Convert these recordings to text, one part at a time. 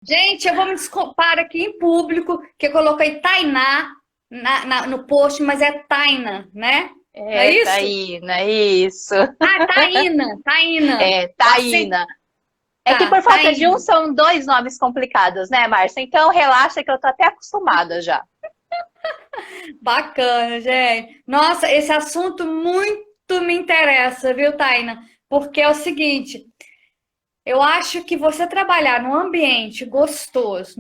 Gente, eu vou me desculpar aqui em público, que eu coloquei Tainá no post, mas é Taina, né? Não é É, isso? Taína, isso. Ah, Taína. É, Eu aceito. Taína. É que por Tá, falta de um Taína. são dois nomes complicados, né, Márcia? Então relaxa que eu tô até acostumada já. Bacana, gente. Nossa, esse assunto muito me interessa, viu, Taina? Porque é o seguinte, eu acho que você trabalhar num ambiente gostoso,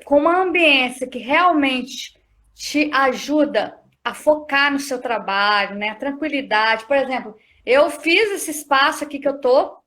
com uma ambiência que realmente te ajuda a focar no seu trabalho, né? A tranquilidade. Por exemplo, eu fiz esse espaço aqui que eu tô,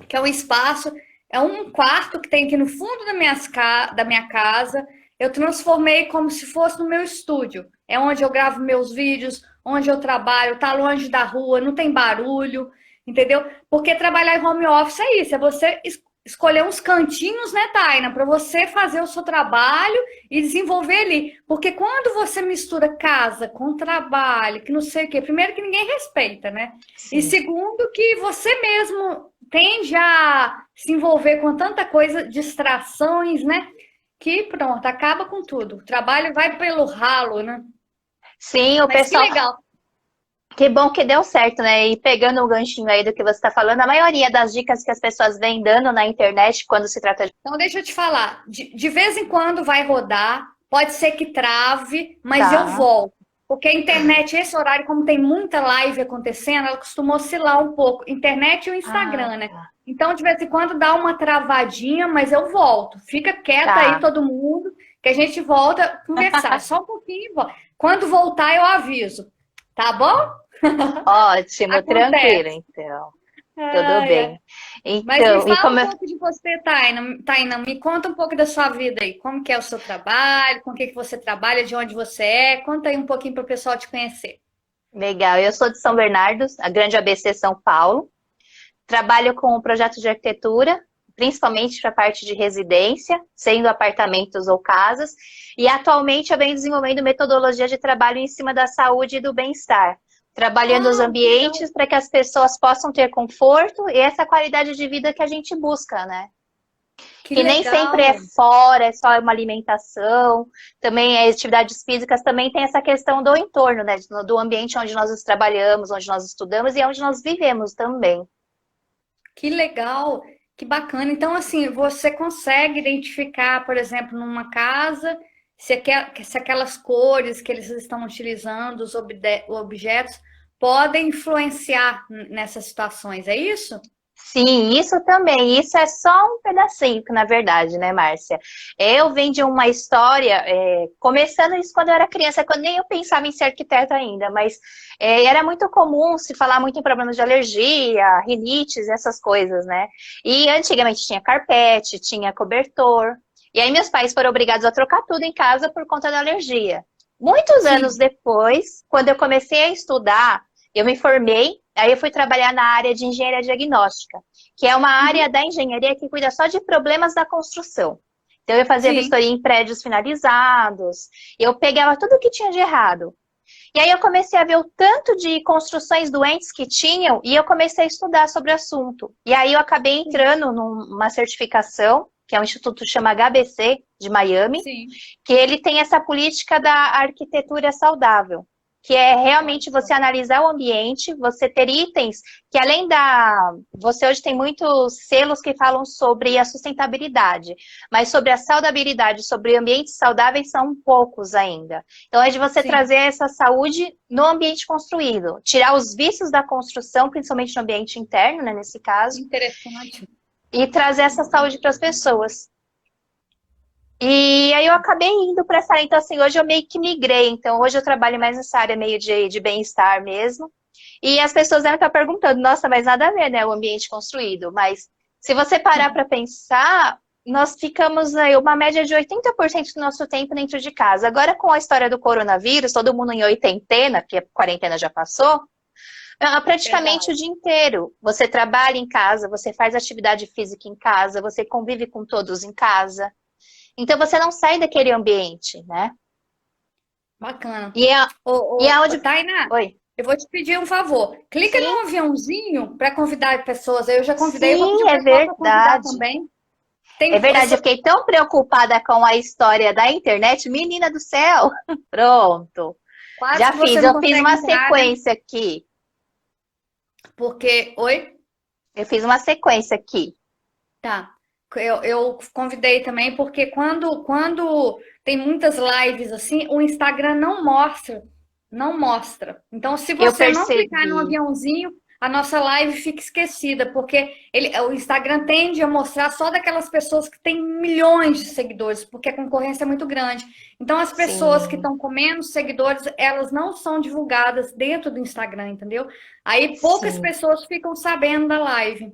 que é um espaço, é um quarto que tem aqui no fundo da minha casa. Eu transformei como se fosse no meu estúdio. É onde eu gravo meus vídeos, onde eu trabalho, tá longe da rua, não tem barulho, entendeu? Porque trabalhar em home office é isso, é você escolher uns cantinhos, né, Taina, para você fazer o seu trabalho e desenvolver ali. Porque quando você mistura casa com trabalho, que não sei o quê, primeiro que ninguém respeita, né? E Sim. segundo que você mesmo tende a se envolver com tanta coisa, distrações, né? Que pronto, acaba com tudo. O trabalho vai pelo ralo, né? Sim, o Mas que pessoal. legal. Que bom que deu certo, né? E pegando o ganchinho aí do que você está falando, a maioria das dicas que as pessoas vêm dando na internet quando se trata de. Então, deixa eu te falar. De vez em quando vai rodar, pode ser que trave, mas eu Tá. volto. Porque a internet, esse horário, como tem muita live acontecendo, ela costuma oscilar um pouco. Internet e o Ah, Instagram, né? tá. Então, de vez em quando dá uma travadinha, mas eu volto. Fica quieta aí, Tá. todo mundo, que a gente volta a conversar. Só um pouquinho e volta. Quando voltar, eu aviso. Tá bom? Ótimo, tranquilo, Acontece. então. Tudo Ai, ai. bem. Mas me Então, e fala um como. pouco de você, Taina. Me conta um pouco da sua vida aí. Como que é o seu trabalho? Com o que que você trabalha? De onde você é? Conta aí um pouquinho para o pessoal te conhecer. Legal, eu sou de São Bernardo, a grande ABC São Paulo. Trabalho com projetos de arquitetura, principalmente para a parte de residência, sendo apartamentos ou casas. E atualmente eu venho desenvolvendo metodologia de trabalho em cima da saúde e do bem-estar, trabalhando os Ah, que legal. ambientes para que as pessoas possam ter conforto e essa qualidade de vida que a gente busca, né? Que Que nem sempre é legal. fora, é só uma alimentação, também as atividades físicas também tem essa questão do entorno, né? Do ambiente onde nós trabalhamos, onde nós estudamos e onde nós vivemos também. Que legal. Que bacana. Então, assim, você consegue identificar, por exemplo, numa casa, se aquelas cores que eles estão utilizando, objetos, podem influenciar nessas situações, é isso? Sim, isso também. Isso é só um pedacinho, na verdade, né, Márcia? Eu venho de uma história, começando isso quando eu era criança, quando nem eu pensava em ser arquiteta ainda, mas era muito comum se falar muito em problemas de alergia, rinites, essas coisas, né? E antigamente tinha carpete, tinha cobertor, e aí meus pais foram obrigados a trocar tudo em casa por conta da alergia. Muitos anos Sim. depois, quando eu comecei a estudar, eu me formei, aí eu fui trabalhar na área de engenharia diagnóstica, que é uma área Uhum. da engenharia que cuida só de problemas da construção. Então eu fazia Sim. vistoria em prédios finalizados, eu pegava tudo que tinha de errado. E aí eu comecei a ver o tanto de construções doentes que tinham e eu comecei a estudar sobre o assunto. E aí eu acabei entrando numa certificação, que é um instituto que chama HBC de Miami, Sim. que ele tem essa política da arquitetura saudável, que é Olha realmente só. você analisar o ambiente, você ter itens que além da... Você hoje tem muitos selos que falam sobre a sustentabilidade, mas sobre a saudabilidade, sobre ambientes saudáveis são poucos ainda. Então é de você Sim. trazer essa saúde no ambiente construído, tirar os vícios da construção, principalmente no ambiente interno, né, nesse caso, Interessante. e trazer essa saúde para as pessoas. E aí eu acabei indo para essa área, então assim, hoje eu meio que migrei, então hoje eu trabalho mais nessa área meio de bem-estar mesmo. E as pessoas devem estar perguntando, nossa, mas nada a ver, né, o ambiente construído. Mas se você parar para pensar, nós ficamos aí uma média de 80% do nosso tempo dentro de casa. Agora com a história do coronavírus, todo mundo em oitentena, porque a quarentena já passou, praticamente o Verdade. dia inteiro. Você trabalha em casa, você faz atividade física em casa, você convive com todos em casa. Então você não sai daquele ambiente, né? Bacana. E é, e é onde. Tainá, Oi. eu vou te pedir um favor. Clica Sim, no aviãozinho para convidar pessoas. Eu já convidei, eu vou pedir sim, o é pessoal para convidar verdade. também. É Tem, eu verdade, eu sou fiquei tão preocupada com a história da internet, menina do céu. Pronto, quase já que você fiz. não Eu fiz consegue uma entrar, né? sequência aqui. Porque, oi? Eu fiz uma sequência aqui. Tá. Eu convidei também porque quando tem muitas lives assim, o Instagram não mostra, não mostra. Então, se Eu você não clicar no percebi. aviãozinho, a nossa live fica esquecida, porque o Instagram tende a mostrar só daquelas pessoas que têm milhões de seguidores, porque a concorrência é muito grande. Então, as pessoas que Sim, estão com menos seguidores, elas não são divulgadas dentro do Instagram, entendeu? Aí poucas sim. pessoas ficam sabendo da live.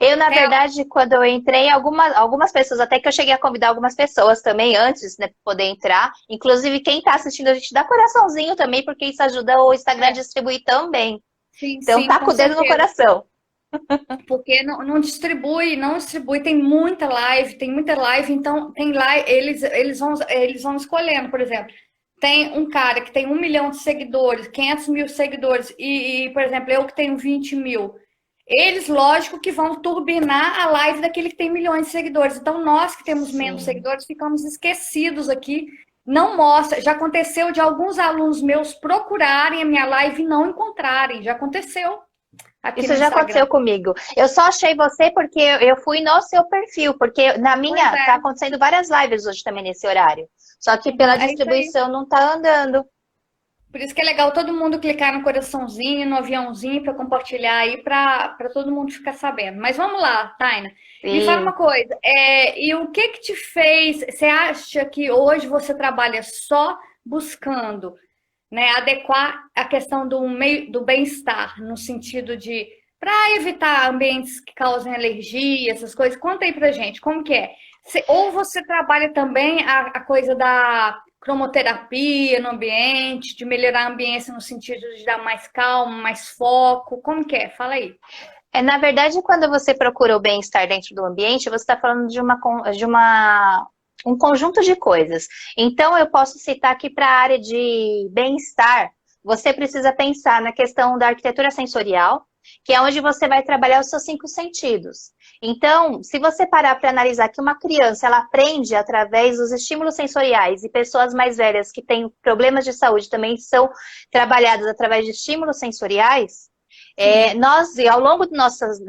Eu, na Real. verdade, quando eu entrei, algumas pessoas, até que eu cheguei a convidar algumas pessoas também antes, né, para poder entrar. Inclusive, quem está assistindo, a gente dá coraçãozinho também, porque isso ajuda o Instagram a É. distribuir também. Sim, Então, sim, tá com com o dedo no certeza. coração. Porque não distribui, não distribui, tem muita live, então tem live, eles vão escolhendo, por exemplo, tem um cara que tem 1 milhão de seguidores, 500 mil seguidores, por exemplo, eu que tenho 20 mil, eles, lógico, que vão turbinar a live daquele que tem milhões de seguidores. Então, nós que temos menos Sim. seguidores, ficamos esquecidos aqui. Não mostra. Já aconteceu de alguns alunos meus procurarem a minha live e não encontrarem. Já aconteceu aqui Isso no já Instagram. aconteceu comigo. Eu só achei você porque eu fui no seu perfil, porque na Pois minha tá é. acontecendo várias lives hoje também nesse horário. Só que Uhum, pela é isso aí. distribuição não tá andando. Por isso que é legal todo mundo clicar no coraçãozinho, no aviãozinho para compartilhar aí para todo mundo ficar sabendo. Mas vamos lá, Taina. Me fala uma Sim. coisa. E o que que te fez? Você acha que hoje você trabalha só buscando, né, adequar a questão do meio do bem-estar no sentido de para evitar ambientes que causem alergia, essas coisas? Conta aí pra gente, como que é? Ou você trabalha também a coisa da cromoterapia no ambiente, de melhorar a ambiência no sentido de dar mais calma, mais foco, como que é? Fala aí. Na verdade, quando você procura o bem-estar dentro do ambiente, você está falando um conjunto de coisas. Então, eu posso citar que para a área de bem-estar, você precisa pensar na questão da arquitetura sensorial, que é onde você vai trabalhar os seus 5 sentidos. Então, se você parar para analisar que uma criança ela aprende através dos estímulos sensoriais e pessoas mais velhas que têm problemas de saúde também são trabalhadas através de estímulos sensoriais, Sim. nós, ao longo da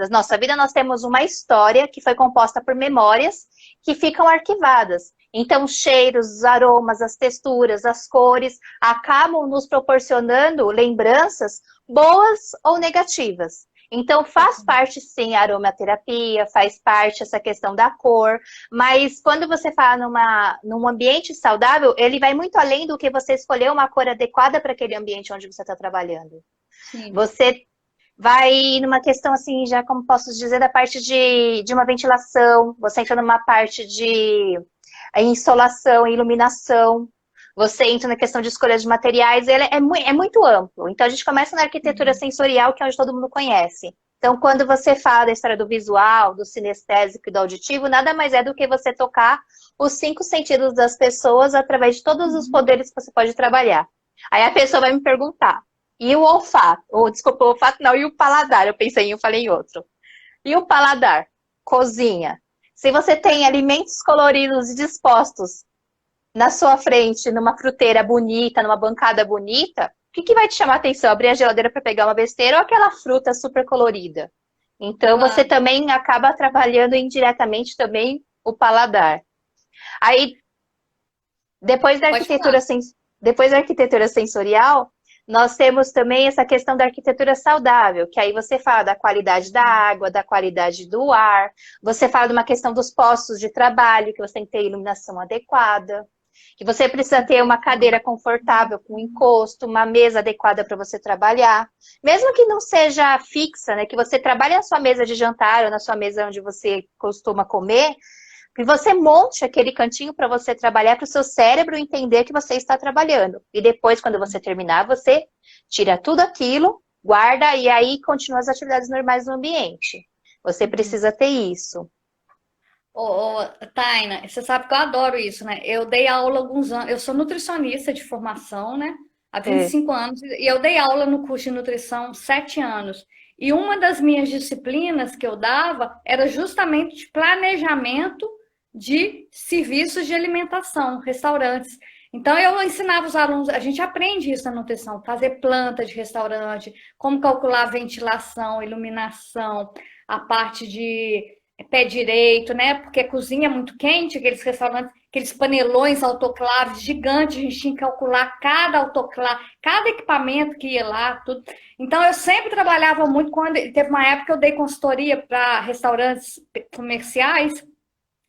nossa vida, nós temos uma história que foi composta por memórias que ficam arquivadas. Então, os cheiros, os aromas, as texturas, as cores acabam nos proporcionando lembranças boas ou negativas. Então, faz parte, sim, a aromaterapia, faz parte essa questão da cor, mas quando você fala num ambiente saudável, ele vai muito além do que você escolher uma cor adequada para aquele ambiente onde você está trabalhando. Sim. Você vai numa questão assim, já como posso dizer, da parte de uma ventilação, você entra numa parte de insolação, iluminação, você entra na questão de escolha de materiais, ele é muito amplo. Então a gente começa na arquitetura Uhum. sensorial, que é onde todo mundo conhece. Então, quando você fala da história do visual, do sinestésico e do auditivo, nada mais é do que você tocar os 5 sentidos das pessoas através de todos os Uhum. poderes que você pode trabalhar. Aí a pessoa vai me perguntar, e o olfato? Ou, desculpa, o olfato não, e o paladar? Eu pensei em um, falei em outro. E o paladar? Cozinha. Se você tem alimentos coloridos e dispostos na sua frente, numa fruteira bonita, numa bancada bonita, o que vai te chamar a atenção? Abrir a geladeira para pegar uma besteira ou aquela fruta super colorida? Então, você Claro. também acaba trabalhando indiretamente também o paladar. Aí, depois da Pode falar. arquitetura, depois da arquitetura sensorial, nós temos também essa questão da arquitetura saudável, que aí você fala da qualidade da água, da qualidade do ar, você fala de uma questão dos postos de trabalho, que você tem que ter iluminação adequada, que você precisa ter uma cadeira confortável com encosto, uma mesa adequada para você trabalhar, mesmo que não seja fixa, né, que você trabalhe na sua mesa de jantar ou na sua mesa onde você costuma comer, que você monte aquele cantinho para você trabalhar, para o seu cérebro entender que você está trabalhando. E depois, quando você terminar, você tira tudo aquilo, guarda e aí continua as atividades normais no ambiente. Você Uhum. precisa ter isso. Taina, você sabe que eu adoro isso, né? Eu dei aula há alguns anos, eu sou nutricionista de formação, né? Há vinte e É. cinco anos, e eu dei aula no curso de nutrição 7 anos. E uma das minhas disciplinas que eu dava era justamente de planejamento de serviços de alimentação, restaurantes. Então, eu ensinava os alunos, a gente aprende isso na nutrição, fazer planta de restaurante, como calcular ventilação, iluminação, a parte de pé direito, né? Porque a cozinha é muito quente, aqueles restaurantes, aqueles panelões autoclaves gigantes, a gente tinha que calcular cada autoclave, cada equipamento que ia lá, tudo. Então, eu sempre trabalhava muito quando teve uma época que eu dei consultoria para restaurantes comerciais,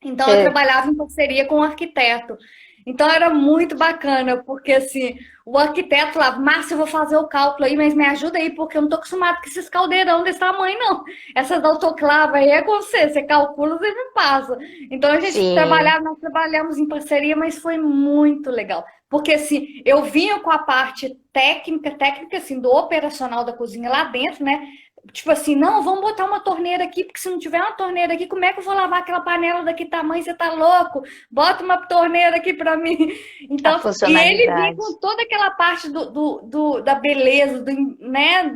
então eu É. trabalhava em parceria com o arquiteto. Então era muito bacana, porque assim, o arquiteto lá, Márcia, eu vou fazer o cálculo aí, mas me ajuda aí, porque eu não tô acostumado com esses caldeirão desse tamanho, não. Essas autoclavas aí é com você calcula, você me passa. Então a gente Sim. trabalhava, nós trabalhamos em parceria, mas foi muito legal. Porque assim, eu vinha com a parte técnica assim, do operacional da cozinha lá dentro, né? Tipo assim, não, vamos botar uma torneira aqui, porque se não tiver uma torneira aqui, como é que eu vou lavar aquela panela daqui tamanho? Você tá louco? Bota uma torneira aqui para mim. A Então, e ele vinha funcionalidade. com toda aquela parte da beleza, né?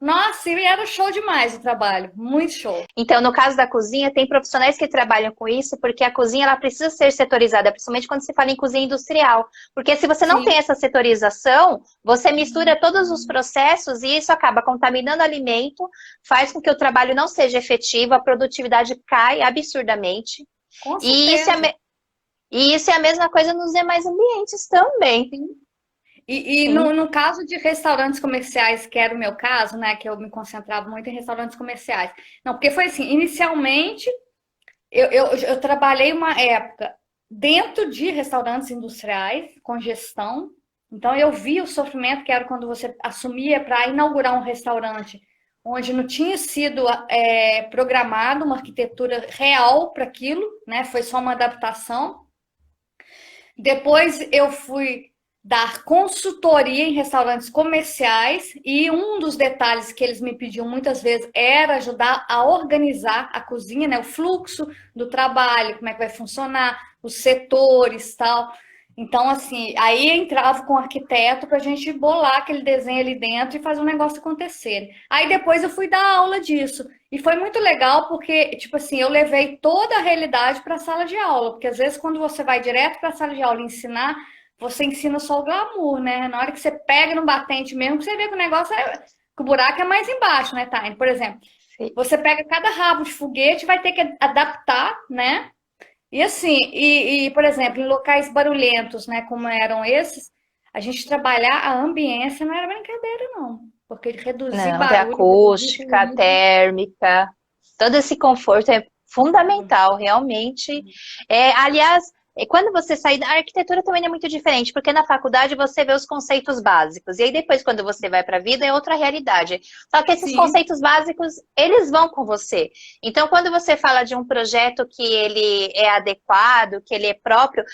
Nossa, e era show demais o trabalho, muito show. Então, no caso da cozinha, tem profissionais que trabalham com isso, porque a cozinha ela precisa ser setorizada, principalmente quando se fala em cozinha industrial. Porque se você não tem Sim. essa setorização, você mistura todos os processos e isso acaba contaminando o alimento, faz com que o trabalho não seja efetivo, a produtividade cai absurdamente. Com E isso certeza. e isso é a mesma coisa nos demais ambientes também. E Sim. no caso de restaurantes comerciais, que era o meu caso, né? Que eu me concentrava muito em restaurantes comerciais. Não, porque foi assim, inicialmente eu trabalhei uma época dentro de restaurantes industriais, com gestão. Então, eu vi o sofrimento que era quando você assumia para inaugurar um restaurante onde não tinha sido programado uma arquitetura real para aquilo, né? Foi só uma adaptação. Depois, eu fui dar consultoria em restaurantes comerciais e um dos detalhes que eles me pediam muitas vezes era ajudar a organizar a cozinha, né, o fluxo do trabalho, como é que vai funcionar, os setores, tal. Então, assim, aí entrava com o arquiteto para a gente bolar aquele desenho ali dentro e fazer o negócio acontecer. Aí depois eu fui dar aula disso. E foi muito legal porque, tipo assim, eu levei toda a realidade para a sala de aula, porque às vezes quando você vai direto para a sala de aula ensinar, você ensina só o glamour, né? Na hora que você pega no batente mesmo, que você vê que o negócio que o buraco é mais embaixo, né, Taine? Por exemplo, você pega cada rabo de foguete, vai ter que adaptar, né? E assim, por exemplo, em locais barulhentos, né, como eram esses, a gente trabalhar a ambiência não era brincadeira, não. Porque reduzir Não, tem barulho, reduzir acústica, ruído. térmica, todo esse conforto é fundamental, realmente. Aliás, quando você sai da arquitetura também é muito diferente, porque na faculdade você vê os conceitos básicos, e aí depois quando você vai para a vida é outra realidade. Só que esses Sim. conceitos básicos, eles vão com você. Então, quando você fala de um projeto que ele é adequado, que ele é próprio,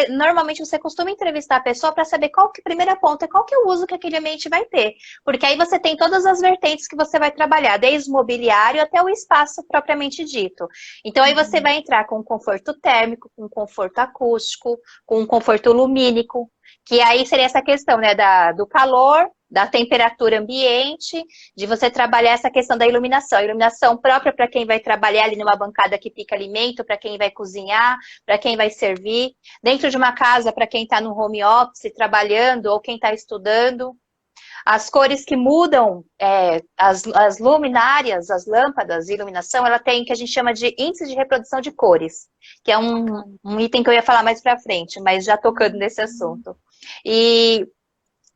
normalmente você costuma entrevistar a pessoa para saber qual que, primeira ponta, qual que é o uso que aquele ambiente vai ter. Porque aí você tem todas as vertentes que você vai trabalhar, desde o mobiliário até o espaço propriamente dito. Então aí você vai entrar com conforto térmico, com conforto acústico, com conforto lumínico, que aí seria essa questão, né, do calor, da temperatura ambiente, de você trabalhar essa questão da iluminação. A iluminação própria para quem vai trabalhar ali numa bancada que pica alimento, para quem vai cozinhar, para quem vai servir. Dentro de uma casa, para quem está no home office trabalhando ou quem está estudando. As cores que mudam, as luminárias, as lâmpadas de iluminação, ela tem o que a gente chama de índice de reprodução de cores, que é Bacana. um item que eu ia falar mais para frente, mas já tocando nesse assunto. E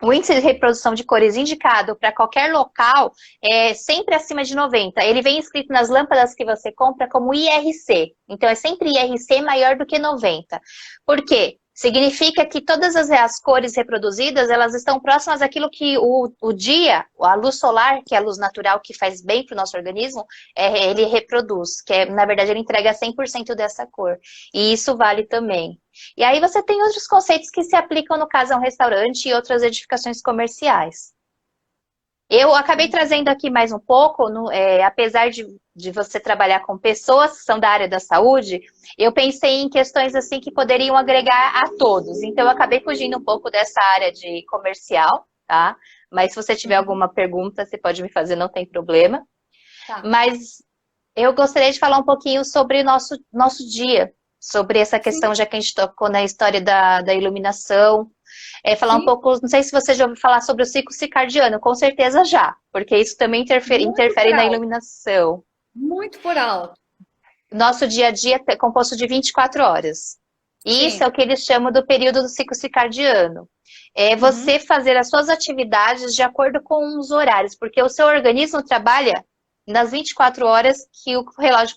o índice de reprodução de cores indicado para qualquer local é sempre acima de 90. Ele vem escrito nas lâmpadas que você compra como IRC. Então, é sempre IRC maior do que 90. Por quê? Significa que todas as cores reproduzidas, elas estão próximas àquilo que o dia, a luz solar, que é a luz natural que faz bem para o nosso organismo, ele reproduz, na verdade, ele entrega 100% dessa cor. E isso vale também. E aí você tem outros conceitos que se aplicam, no caso, a um restaurante e outras edificações comerciais. Eu acabei trazendo aqui mais um pouco, apesar de você trabalhar com pessoas que são da área da saúde, eu pensei em questões assim que poderiam agregar a todos. Então, eu acabei fugindo um pouco dessa área de comercial, tá? Mas se você tiver Uhum. alguma pergunta, você pode me fazer, não tem problema. Tá. Mas eu gostaria de falar um pouquinho sobre o nosso dia, sobre essa questão, Sim, já que a gente tocou na história da iluminação. Falar um sim. pouco, não sei se você já ouviu falar sobre o ciclo circadiano, com certeza já, porque isso também Muito interfere por na alto. iluminação. Muito por alto. Nosso dia a dia é composto de 24 horas. E isso é Sim. o que eles chamam do período do ciclo circadiano. É você Uhum. fazer as suas atividades de acordo com os horários, porque o seu organismo trabalha nas 24 horas que o relógio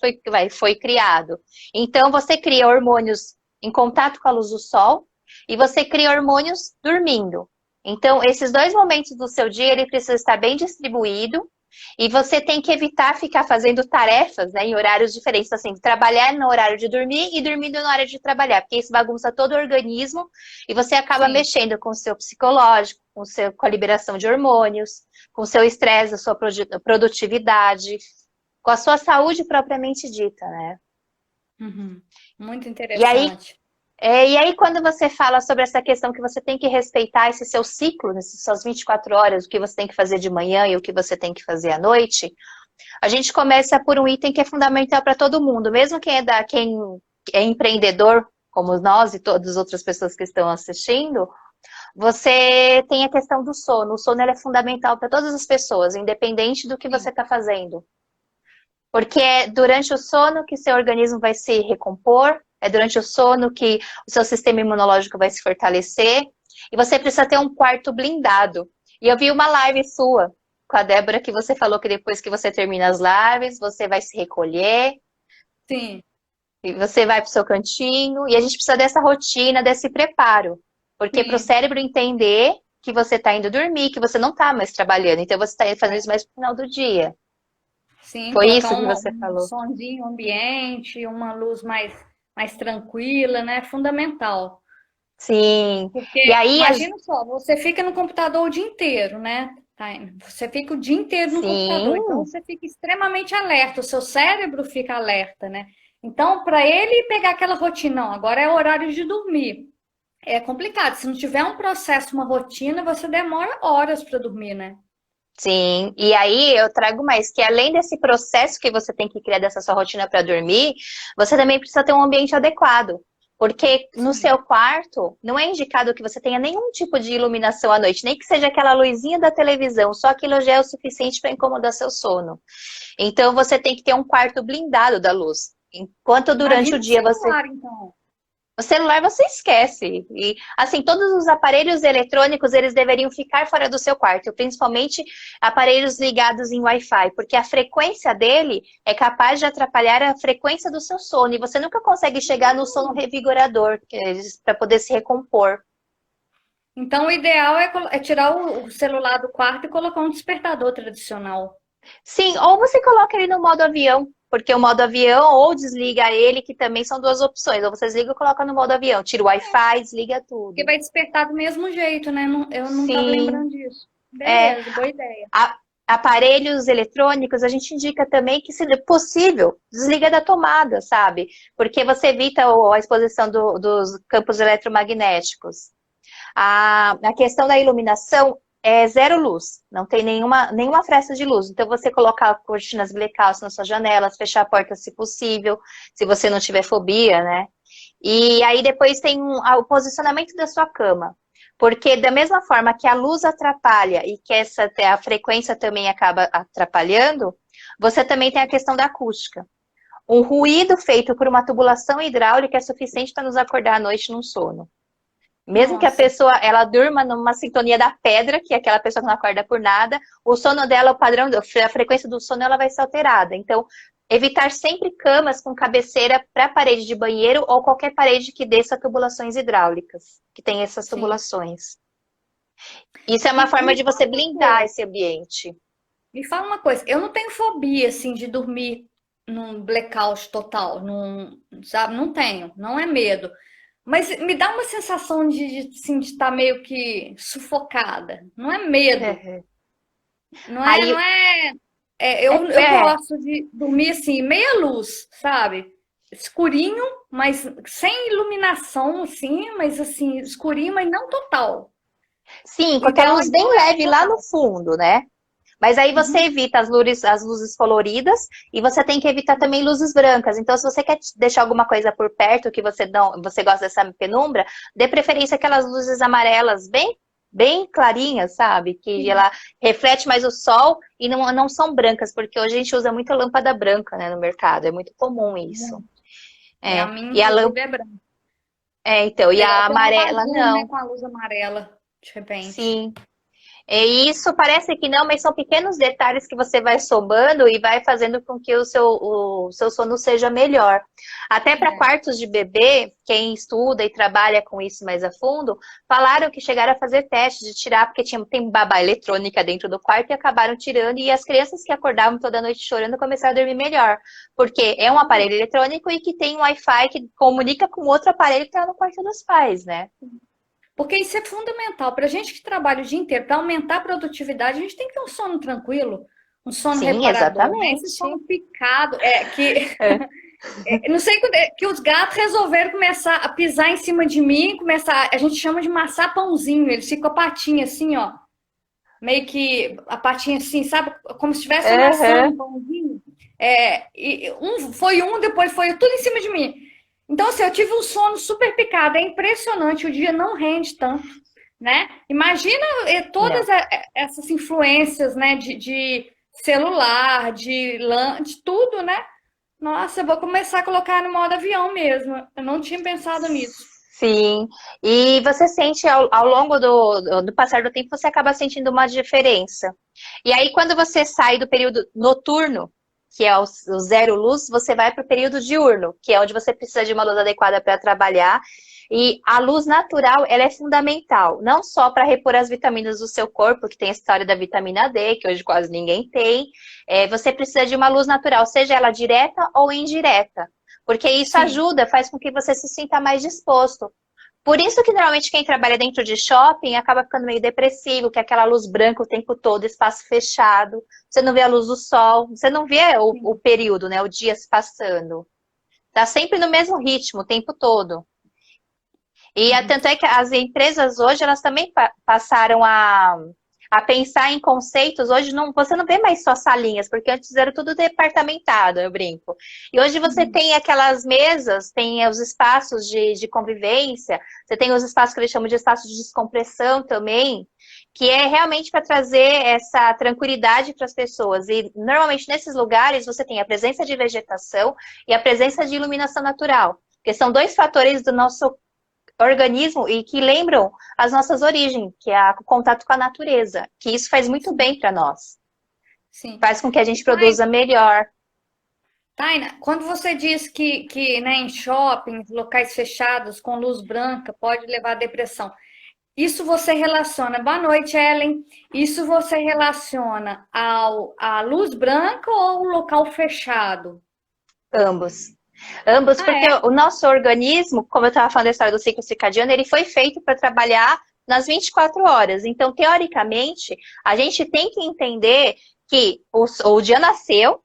foi criado. Então, você cria hormônios em contato com a luz do sol e você cria hormônios dormindo. Então, esses dois momentos do seu dia, ele precisa estar bem distribuído e você tem que evitar ficar fazendo tarefas, né, em horários diferentes, assim, trabalhar no horário de dormir e dormindo no horário de trabalhar, porque isso bagunça todo o organismo e você acaba Sim. mexendo com o seu psicológico, com a liberação de hormônios, com o seu estresse, a sua produtividade, com a sua saúde propriamente dita, né? Uhum. Muito E aí, interessante. quando você fala sobre essa questão que você tem que respeitar esse seu ciclo, nessas suas 24 horas, o que você tem que fazer de manhã e o que você tem que fazer à noite, a gente começa por um item que é fundamental para todo mundo, mesmo quem é empreendedor, como nós e todas as outras pessoas que estão assistindo, você tem a questão do sono. O sono ele é fundamental para todas as pessoas, independente do que você Sim. está fazendo. Porque é durante o sono que seu organismo vai se recompor, é durante o sono que o seu sistema imunológico vai se fortalecer, e você precisa ter um quarto blindado. E eu vi uma live sua com a Débora que você falou que depois que você termina as lives, você vai se recolher, Sim. e você vai para o seu cantinho, e a gente precisa dessa rotina, desse preparo. Porque para o Sim. cérebro entender que você está indo dormir, que você não está mais trabalhando, então você está fazendo isso mais no final do dia. Sim. Foi Colocar isso que você um falou. sonzinho ambiente, uma luz mais tranquila, né? Fundamental. Sim. Porque E aí, imagina só, você fica no computador o dia inteiro, né? Você fica o dia inteiro no computador, então sim, você fica extremamente alerta, o seu cérebro fica alerta, né? Então, para ele pegar aquela rotina, não, agora é horário de dormir. É complicado. Se não tiver um processo, uma rotina, você demora horas para dormir, né? sim. E aí eu trago mais que além desse processo que você tem que criar dessa sua rotina para dormir, você também precisa ter um ambiente adequado. Porque no Sim. seu quarto não é indicado que você tenha nenhum tipo de iluminação à noite, nem que seja aquela luzinha da televisão, só aquilo já é o suficiente para incomodar seu sono. Então você tem que ter um quarto blindado da luz. Enquanto durante o Imagina o dia você celular, então. O celular você esquece. E, assim, todos os aparelhos eletrônicos, eles deveriam ficar fora do seu quarto, principalmente aparelhos ligados em Wi-Fi, porque a frequência dele é capaz de atrapalhar a frequência do seu sono, e você nunca consegue chegar no sono revigorador, para poder se recompor. Então, o ideal é tirar o celular do quarto e colocar um despertador tradicional. Sim, ou você coloca ele no modo avião, porque o modo avião, ou desliga ele, que também são duas opções. Ou você desliga ou coloca no modo avião. Tira o Wi-Fi, desliga Porque tudo. vai despertar do mesmo jeito, né? Eu não estava Sim, lembrando disso. é. Beleza, boa ideia. A- Aparelhos eletrônicos, a gente indica também que, se possível, desliga da tomada, sabe? Porque você evita a exposição dos campos eletromagnéticos. A questão da iluminação é zero luz, não tem nenhuma fresta de luz. Então, você colocar cortinas blackouts nas suas janelas, fechar a porta se possível, se você não tiver fobia, né? E aí depois tem o posicionamento da sua cama. Porque da mesma forma que a luz atrapalha e que a frequência também acaba atrapalhando, você também tem a questão da acústica. Um ruído feito por uma tubulação hidráulica é suficiente para nos acordar à noite num sono. Mesmo que a Nossa, pessoa ela durma numa sintonia da pedra, que é aquela pessoa que não acorda por nada, o sono dela, o padrão, a frequência do sono ela vai ser alterada. Então, evitar sempre camas com cabeceira para a parede de banheiro ou qualquer parede que desça tubulações hidráulicas, que tem essas sim. tubulações. Isso é uma forma Me de fala você uma blindar coisa. esse ambiente. Me fala uma coisa. Eu não tenho fobia, assim, de dormir num blackout total. Sabe? Não tenho. Não é medo. Mas me dá uma sensação assim, de estar meio que sufocada. Não é medo. Uhum. Não Aí, é. é, Eu é, gosto de dormir assim, meia luz, sabe? Escurinho, mas sem iluminação, assim, mas assim, escurinho, mas não total. Sim, O com aquela ideal luz bem então é leve lá no fundo, né? Mas aí você uhum, evita as luzes coloridas e você tem que evitar também luzes brancas. Então, se você quer deixar alguma coisa por perto que você gosta dessa penumbra, dê preferência àquelas luzes amarelas bem clarinhas, sabe? Que sim. ela reflete mais o sol e não são brancas, porque hoje a gente usa muita lâmpada branca, né, no mercado. É muito comum isso. É, a É. minha, E a inclusive, lâmpada, é branca. então, e Legal a ter uma amarela abajume, né, não. com a luz amarela, de repente. Sim. E isso parece que não, mas são pequenos detalhes que você vai somando e vai fazendo com que o seu sono seja melhor. Até para É. quartos de bebê, quem estuda e trabalha com isso mais a fundo, falaram que chegaram a fazer testes de tirar, porque tem babá eletrônica dentro do quarto e acabaram tirando, e as crianças que acordavam toda noite chorando começaram a dormir melhor. Porque é um aparelho eletrônico e que tem um Wi-Fi que comunica com outro aparelho que está no quarto dos pais, né? Porque isso é fundamental. Para a gente que trabalha o dia inteiro, para aumentar a produtividade, a gente tem que ter um sono tranquilo, um sono Sim, reparador, né? Esse exatamente. sono picado, É. não sei quando que os gatos resolveram começar a pisar em cima de mim, começar, a gente chama de maçar pãozinho, eles ficam com a patinha assim, ó, meio que a patinha assim, sabe? Como se estivesse amassando um Aham. pãozinho. Foi um, depois foi tudo em cima de mim. Então, assim, eu tive um sono super picado, é impressionante, o dia não rende tanto, né? Imagina todas Não. essas influências, né, de celular, de tudo, né? Nossa, eu vou começar a colocar no modo avião mesmo. Eu não tinha pensado nisso. Sim, e você sente ao longo do passar do tempo, você acaba sentindo uma diferença. E aí, quando você sai do período noturno, que é o zero luz, você vai para o período diurno, que é onde você precisa de uma luz adequada para trabalhar. E a luz natural, ela é fundamental, não só para repor as vitaminas do seu corpo, que tem a história da vitamina D, que hoje quase ninguém tem. Você precisa de uma luz natural, seja ela direta ou indireta. Porque isso Sim, ajuda, faz com que você se sinta mais disposto. Por isso que normalmente quem trabalha dentro de shopping acaba ficando meio depressivo, que é aquela luz branca o tempo todo, espaço fechado, você não vê a luz do sol, você não vê o sim. período, né, o dia se passando. Tá sempre no mesmo ritmo o tempo todo. E Uhum. tanto é que as empresas hoje, elas também passaram a pensar em conceitos. Hoje não, você não vê mais só salinhas, porque antes era tudo departamentado, eu brinco. E hoje você Uhum. tem aquelas mesas, tem os espaços de convivência, você tem os espaços que eles chamam de espaços de descompressão também, que é realmente para trazer essa tranquilidade para as pessoas. E normalmente nesses lugares você tem a presença de vegetação e a presença de iluminação natural, que são dois fatores do nosso organismo e que lembram as nossas origens, que é o contato com a natureza, que isso faz muito Sim, bem para nós, sim. faz com que a E gente produza melhor. Taina, quando você diz que né, em shoppings, locais fechados, com luz branca, pode levar à depressão, isso você relaciona, boa noite, Ellen, isso você relaciona à luz branca ou ao local fechado? Ambos. Ambos, Ah, porque é? o nosso organismo, como eu estava falando da história do ciclo circadiano, ele foi feito para trabalhar nas 24 horas. Então, teoricamente, a gente tem que entender que o dia nasceu,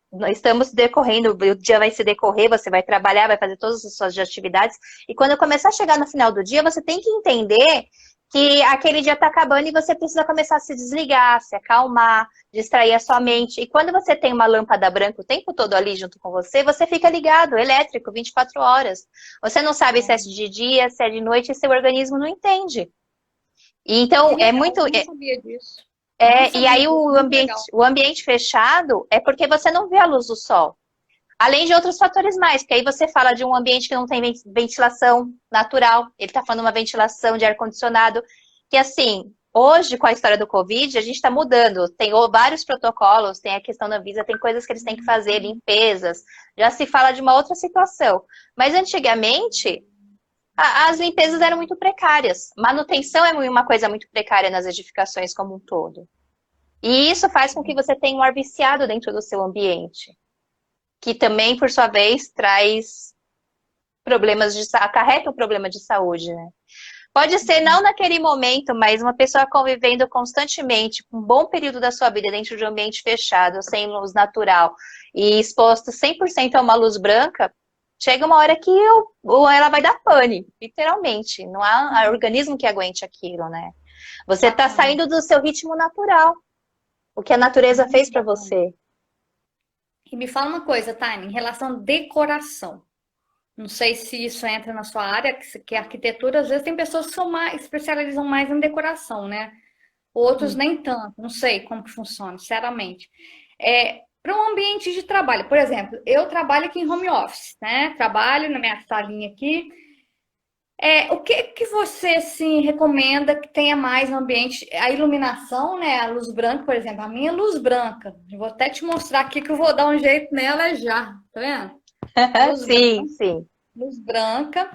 nós estamos decorrendo, o dia vai se decorrer, você vai trabalhar, vai fazer todas as suas atividades, e quando começar a chegar no final do dia, você tem que entender que aquele dia está acabando e você precisa começar a se desligar, se acalmar, distrair a sua mente. E quando você tem uma lâmpada branca o tempo todo ali junto com você, você fica ligado, elétrico, 24 horas. Você não sabe se é de dia, se é de noite, e seu organismo não entende. E Que então, é legal, muito. eu não sabia disso. Não E sabia aí disso, muito legal. o ambiente fechado é porque você não vê a luz do sol. Além de outros fatores mais, porque aí você fala de um ambiente que não tem ventilação natural, ele está falando uma ventilação de ar-condicionado, que assim, hoje com a história do Covid, a gente está mudando, tem vários protocolos, tem a questão da Anvisa, tem coisas que eles têm que fazer, limpezas, já se fala de uma outra situação. Mas antigamente, as limpezas eram muito precárias, manutenção é uma coisa muito precária nas edificações como um todo. E isso faz com que você tenha um ar viciado dentro do seu ambiente, que também, por sua vez, traz acarreta um problema de saúde, né? Pode ser não naquele momento, mas uma pessoa convivendo constantemente, um bom período da sua vida dentro de um ambiente fechado, sem luz natural e exposto 100% a uma luz branca, chega uma hora que ela vai dar pane, literalmente. Não há organismo que aguente aquilo, né? Você está Bacana. saindo do seu ritmo natural, o que a natureza fez Muito para bacana. você. E me fala uma coisa, Tânia, em relação à decoração. Não sei se isso entra na sua área, que a arquitetura, às vezes tem pessoas que são mais, especializam mais em decoração, né? Outros nem tanto, não sei como que funciona, sinceramente. Para um ambiente de trabalho, por exemplo, eu trabalho aqui em home office, né? Trabalho na minha salinha aqui. O que que você assim recomenda que tenha mais no ambiente? A iluminação, né? A luz branca, por exemplo, a minha luz branca. Eu vou até te mostrar aqui que eu vou dar um jeito nela já, tá vendo? Luz branca, Sim, sim. luz branca.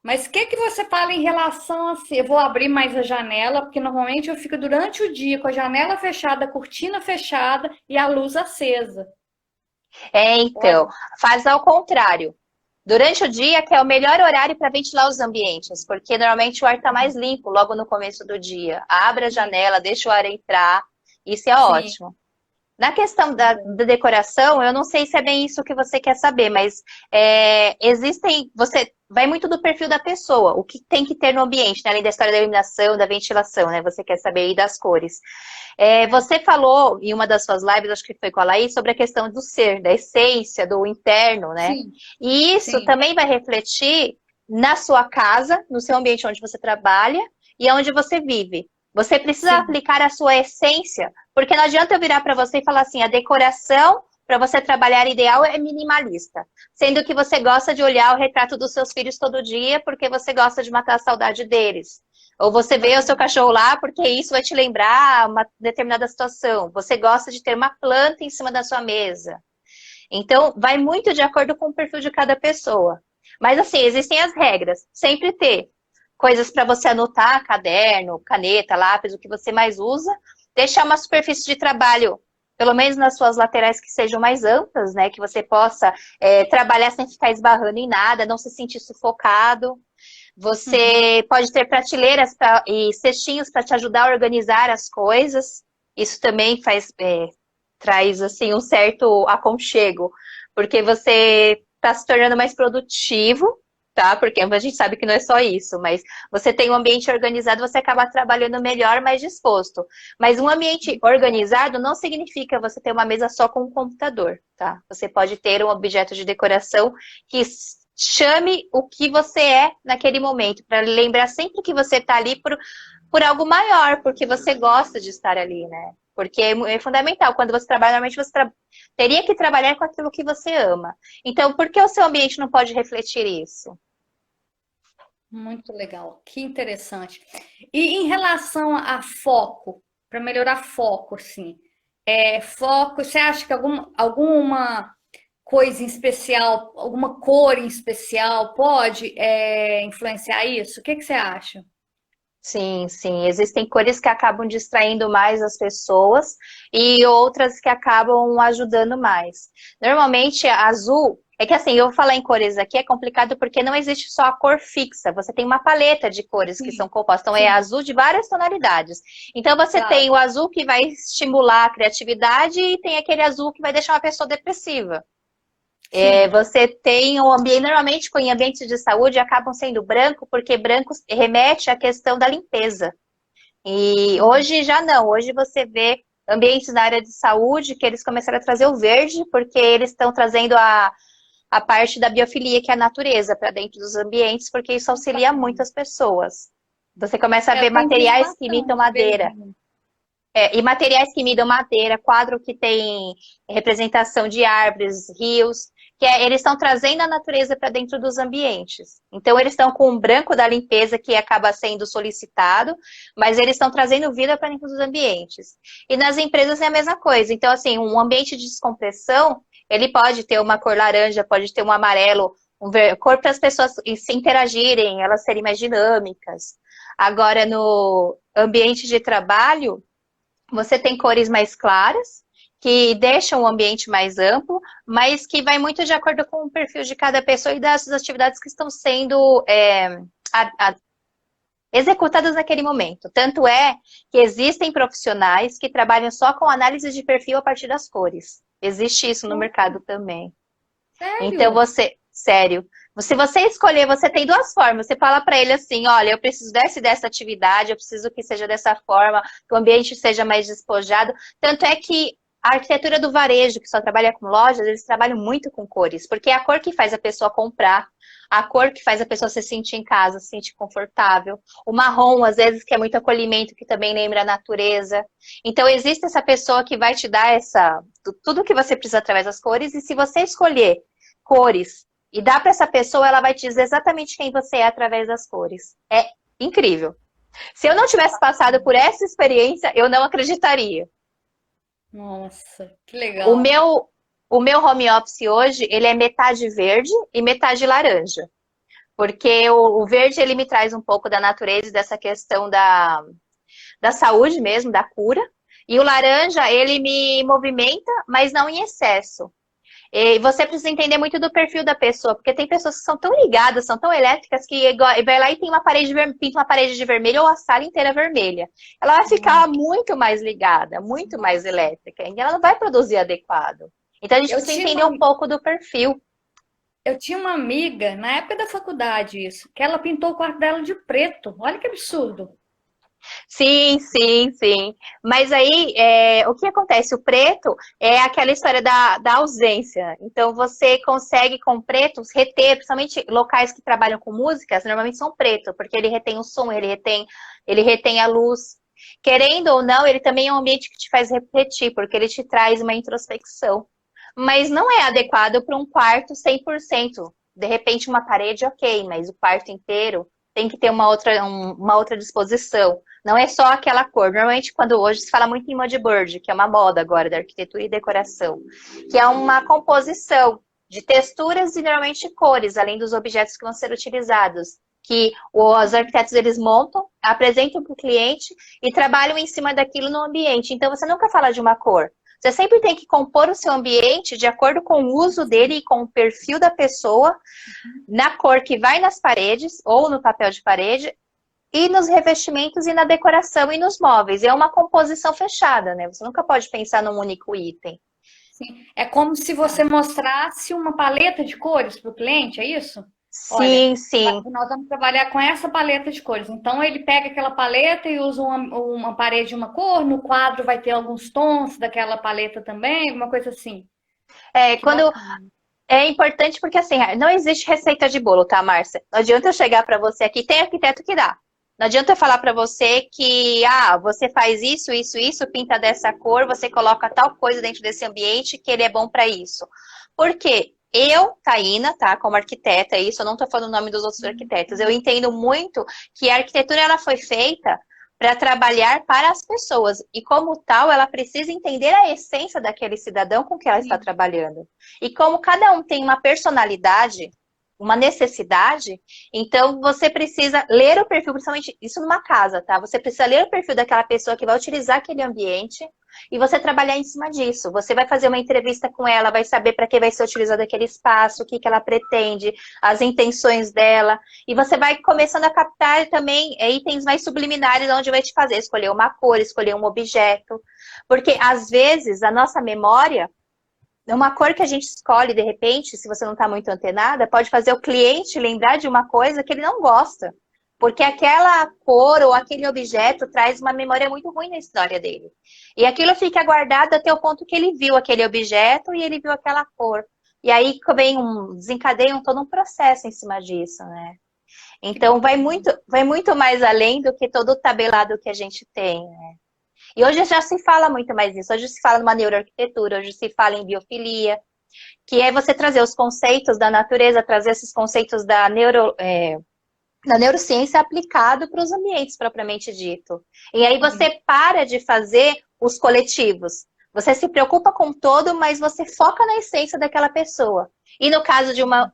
Mas o que que você fala em relação assim? Eu vou abrir mais a janela, porque normalmente eu fico durante o dia com a janela fechada, a cortina fechada e a luz acesa. Então, Pode? faz ao contrário. Durante o dia, que é o melhor horário para ventilar os ambientes, porque normalmente o ar está mais limpo logo no começo do dia. Abre a Sim, janela, deixa o ar entrar, isso é sim, ótimo. Na questão tá bom. da decoração, eu não sei se é bem isso que você quer saber, mas você vai muito do perfil da pessoa, o que tem que ter no ambiente, né? Além da história da iluminação, da ventilação, né? Você quer saber aí das cores. É, Você falou em uma das suas lives, acho que foi com a Laís, sobre a questão do ser, da essência, do interno, né? sim, E isso sim, também vai refletir na sua casa, no seu ambiente onde você trabalha e onde você vive. Você precisa sim. aplicar a sua essência, porque não adianta eu virar para você e falar assim, a decoração para você trabalhar ideal é minimalista, sendo que você gosta de olhar o retrato dos seus filhos todo dia porque você gosta de matar a saudade deles. Ou você vê o seu Bacana. cachorro lá porque isso vai te lembrar uma determinada situação. Você gosta de ter uma planta em cima da sua mesa. Então, vai muito de acordo com o perfil de cada pessoa. Mas, assim, existem as regras. Sempre ter coisas para você anotar, caderno, caneta, lápis, o que você mais usa. Deixar uma superfície de trabalho, pelo menos nas suas laterais, que sejam mais amplas, né? Que você possa trabalhar sem ficar esbarrando em nada, não se sentir sufocado. Uhum. Você pode ter prateleiras e cestinhos para te ajudar a organizar as coisas. Isso também traz assim um certo aconchego, porque você está se tornando mais produtivo, tá? Porque a gente sabe que não é só isso, mas você tem um ambiente organizado, você acaba trabalhando melhor, mais disposto. Mas um ambiente organizado não significa você ter uma mesa só com um computador, tá? Você pode ter um objeto de decoração que chame o que você é naquele momento, para lembrar sempre que você está ali por algo maior, porque você gosta de estar ali, né? Porque é fundamental. Quando você trabalha, normalmente você teria que trabalhar com aquilo que você ama. Então, por que o seu ambiente não pode refletir isso? Muito legal, que interessante. E em relação a foco, para melhorar foco, assim, foco, você acha que alguma coisa em especial, alguma cor em especial pode influenciar isso? O que que você acha? Sim, sim. Existem cores que acabam distraindo mais as pessoas e outras que acabam ajudando mais. Normalmente, azul. É que assim, eu vou falar em cores aqui é complicado porque não existe só a cor fixa. Você tem uma paleta de cores que são Sim, compostas. Então, é sim, azul de várias tonalidades. Então, você claro. tem o azul que vai estimular a criatividade e tem aquele azul que vai deixar uma pessoa depressiva. Sim. Você tem um ambiente, normalmente em ambientes de saúde acabam sendo branco, porque branco remete à questão da limpeza. E Uhum. hoje já não, hoje você vê ambientes na área de saúde que eles começaram a trazer o verde, porque eles estão trazendo a parte da biofilia, que é a natureza, para dentro dos ambientes, porque isso Muito auxilia bacana. muitas pessoas. Você começa a ver Eu tenho visto materiais que imitam bastante madeira. verdinho. E materiais que midam madeira, quadro que tem representação de árvores, rios, eles estão trazendo a natureza para dentro dos ambientes. Então, eles estão com o branco da limpeza, que acaba sendo solicitado, mas eles estão trazendo vida para dentro dos ambientes. E nas empresas é a mesma coisa. Então, assim, um ambiente de descompressão, ele pode ter uma cor laranja, pode ter um amarelo, cor para as pessoas se interagirem, elas serem mais dinâmicas. Agora, no ambiente de trabalho, você tem cores mais claras, que deixam o ambiente mais amplo, mas que vai muito de acordo com o perfil de cada pessoa e das atividades que estão sendo executadas naquele momento. Tanto é que existem profissionais que trabalham só com análise de perfil a partir das cores. Existe isso no mercado também. Então Sério? você, sério, Se você escolher, você tem duas formas. Você fala para ele assim, olha, eu preciso dessa e dessa atividade, eu preciso que seja dessa forma, que o ambiente seja mais despojado. Tanto é que a arquitetura do varejo, que só trabalha com lojas, eles trabalham muito com cores, porque é a cor que faz a pessoa comprar, a cor que faz a pessoa se sentir em casa, se sentir confortável. O marrom, às vezes, que é muito acolhimento, que também lembra a natureza. Então, existe essa pessoa que vai te dar tudo que você precisa através das cores, e se você escolher cores e dá para essa pessoa, ela vai te dizer exatamente quem você é através das cores. É incrível. Se eu não tivesse passado por essa experiência, eu não acreditaria. Nossa, que O legal. meu, o meu home office hoje, ele é metade verde e metade laranja. Porque o verde, ele me traz um pouco da natureza e dessa questão da saúde mesmo, da cura. E o laranja, ele me movimenta, mas não em excesso. E você precisa entender muito do perfil da pessoa, porque tem pessoas que são tão ligadas, são tão elétricas, que vai lá e tem uma parede, pinta uma parede de vermelho ou a sala inteira vermelha. Ela vai ficar muito mais ligada, muito mais Nossa. elétrica, e ela não vai produzir adequado. Então a gente Eu precisa tinha entender uma, um pouco do perfil. eu tinha uma amiga, na época da faculdade, isso, que ela pintou o quarto dela de preto. Olha que absurdo. Sim, sim, sim. Mas aí, o que acontece? O preto é aquela história da ausência. Então, você consegue com pretos reter, principalmente locais que trabalham com músicas, normalmente são preto, porque ele retém o som, ele retém a luz. Querendo ou não, ele também é um ambiente que te faz refletir, porque ele te traz uma introspecção. Mas não é adequado para um quarto 100%. De repente, uma parede, ok, mas o quarto inteiro tem que ter uma outra disposição. Não é só aquela cor. Normalmente, quando hoje se fala muito em moodboard, que é uma moda agora da arquitetura e decoração, que é uma composição de texturas e normalmente cores, além dos objetos que vão ser utilizados, que os arquitetos eles montam, apresentam para o cliente e trabalham em cima daquilo no ambiente. Então, você nunca fala de uma cor. Você sempre tem que compor o seu ambiente de acordo com o uso dele e com o perfil da pessoa, na cor que vai nas paredes ou no papel de parede, e nos revestimentos e na decoração e nos móveis. É uma composição fechada, né? Você nunca pode pensar num único item. Sim. É como se você mostrasse uma paleta de cores para o cliente, é isso? Olha, Sim, sim. nós vamos trabalhar com essa paleta de cores. Então, ele pega aquela paleta e usa uma parede de uma cor, no quadro vai ter alguns tons daquela paleta também, alguma coisa assim. Que Quando bacana. é importante porque assim, não existe receita de bolo, tá, Márcia? Não adianta eu chegar para você aqui, tem arquiteto que dá. Não adianta eu falar para você que, você faz isso, isso, isso, pinta dessa cor, você coloca tal coisa dentro desse ambiente que ele é bom para isso. Por quê? Eu, Taína, tá, como arquiteta, isso, eu não tô falando o nome dos outros arquitetos, eu entendo muito que a arquitetura ela foi feita para trabalhar para as pessoas e como tal, ela precisa entender a essência daquele cidadão com que ela está Sim. trabalhando. E como cada um tem uma personalidade, uma necessidade, então você precisa ler o perfil, principalmente isso numa casa, tá? Você precisa ler o perfil daquela pessoa que vai utilizar aquele ambiente e você trabalhar em cima disso. Você vai fazer uma entrevista com ela, vai saber para que vai ser utilizado aquele espaço, o que, que ela pretende, as intenções dela, e você vai começando a captar também itens mais subliminares, onde vai te fazer escolher uma cor, escolher um objeto, porque às vezes a nossa memória uma cor que a gente escolhe, de repente, se você não está muito antenada, pode fazer o cliente lembrar de uma coisa que ele não gosta. Porque aquela cor ou aquele objeto traz uma memória muito ruim na história dele. E aquilo fica guardado até o ponto que ele viu aquele objeto e ele viu aquela cor. E aí vem desencadeia todo um processo em cima disso, né? Que Então bacana. vai muito mais além do que todo o tabelado que a gente tem, né? E hoje já se fala muito mais disso. Hoje se fala numa neuroarquitetura, hoje se fala em biofilia, que é você trazer os conceitos da natureza, trazer esses conceitos da neurociência aplicado para os ambientes propriamente dito. E aí Sim. você para de fazer os coletivos. Você se preocupa com o todo, mas você foca na essência daquela pessoa. E no caso de uma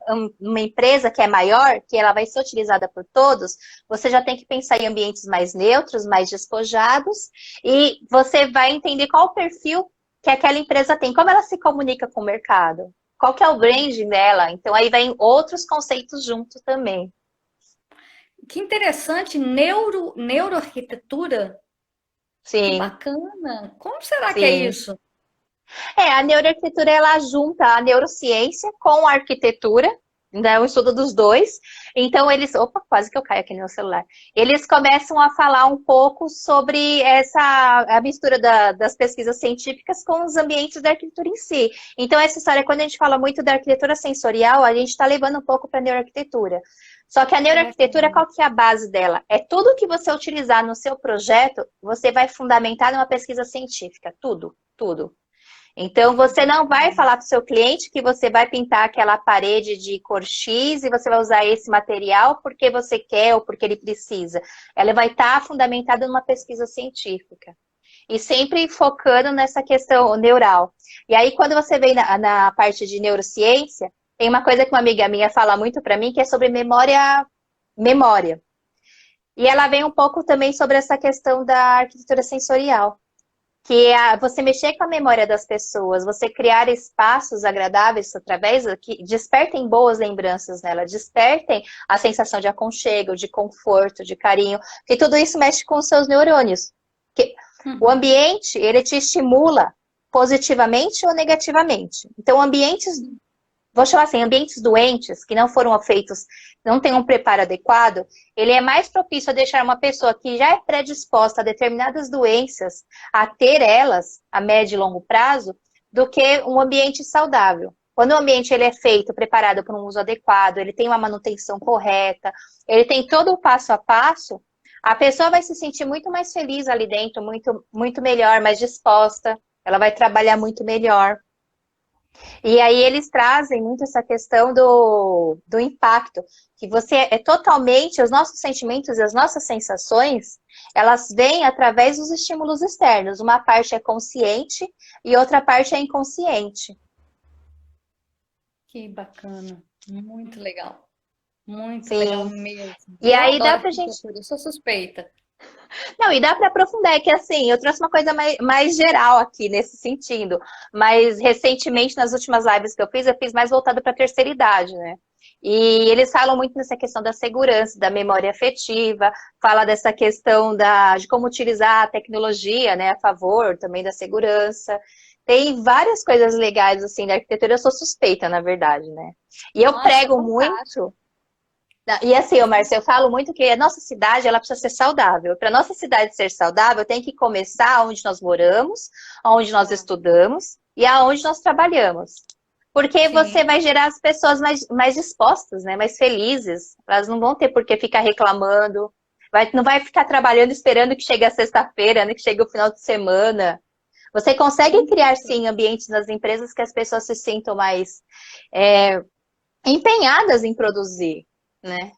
empresa que é maior, que ela vai ser utilizada por todos, você já tem que pensar em ambientes mais neutros, mais despojados, e você vai entender qual o perfil que aquela empresa tem, como ela se comunica com o mercado, qual que é o branding dela. Então aí vem outros conceitos junto também. Que interessante, neuroarquitetura. Que Sim, bacana. Como será que é sim. isso? A neuroarquitetura ela junta a neurociência com a arquitetura. ainda é um estudo dos dois. Então, eles... Opa, quase que eu caio aqui no meu celular. Eles começam a falar um pouco sobre a mistura das pesquisas científicas com os ambientes da arquitetura em si. Então, essa história, quando a gente fala muito da arquitetura sensorial, a gente está levando um pouco para a neuroarquitetura. Só que a neuroarquitetura, qual que é a base dela? É tudo que você utilizar no seu projeto, você vai fundamentar numa pesquisa científica. Tudo, tudo. Então, você não vai falar para o seu cliente que você vai pintar aquela parede de cor X e você vai usar esse material porque você quer ou porque ele precisa. Ela vai estar fundamentada numa pesquisa científica. E sempre focando nessa questão neural. E aí, quando você vem na parte de neurociência, tem uma coisa que uma amiga minha fala muito para mim, que é sobre memória. E ela vem um pouco também sobre essa questão da arquitetura sensorial. Que é você mexer com a memória das pessoas, você criar espaços agradáveis através que despertem boas lembranças nela, despertem a sensação de aconchego, de conforto, de carinho, que tudo isso mexe com os seus neurônios. O ambiente, ele te estimula positivamente ou negativamente. Então, ambientes, vou chamar assim, ambientes doentes, que não foram feitos, não tem um preparo adequado, ele é mais propício a deixar uma pessoa que já é predisposta a determinadas doenças, a ter elas a médio e longo prazo, do que um ambiente saudável. Quando o ambiente ele é feito, preparado para um uso adequado, ele tem uma manutenção correta, ele tem todo o passo a passo, a pessoa vai se sentir muito mais feliz ali dentro, muito, muito melhor, mais disposta, ela vai trabalhar muito melhor. E aí eles trazem muito essa questão do impacto, que você é totalmente, os nossos sentimentos e as nossas sensações, elas vêm através dos estímulos externos. Uma parte é consciente e outra parte é inconsciente. Que bacana, muito legal. Muito Sim. legal mesmo. E Eu aí adoro dá pra gente... arquitetura, eu sou suspeita. Não, e dá para aprofundar, é que assim, eu trouxe uma coisa mais geral aqui nesse sentido, mas recentemente, nas últimas lives que eu fiz mais voltado para a terceira idade, né? E eles falam muito nessa questão da segurança, da memória afetiva, fala dessa questão de como utilizar a tecnologia, né, a favor também da segurança. Tem várias coisas legais, assim, da arquitetura, eu sou suspeita, na verdade, né? E eu prego muito... E assim, Márcia, eu falo muito que a nossa cidade, ela precisa ser saudável. Para a nossa cidade ser saudável, tem que começar onde nós moramos, onde nós estudamos e aonde nós trabalhamos. Porque Sim. Você vai gerar as pessoas mais dispostas, né? Mais felizes. Elas não vão ter por que ficar reclamando. Não vai ficar trabalhando esperando que chegue a sexta-feira, né? Que chegue o final de semana. Você consegue criar, sim, ambientes nas empresas que as pessoas se sintam mais empenhadas em produzir. Né?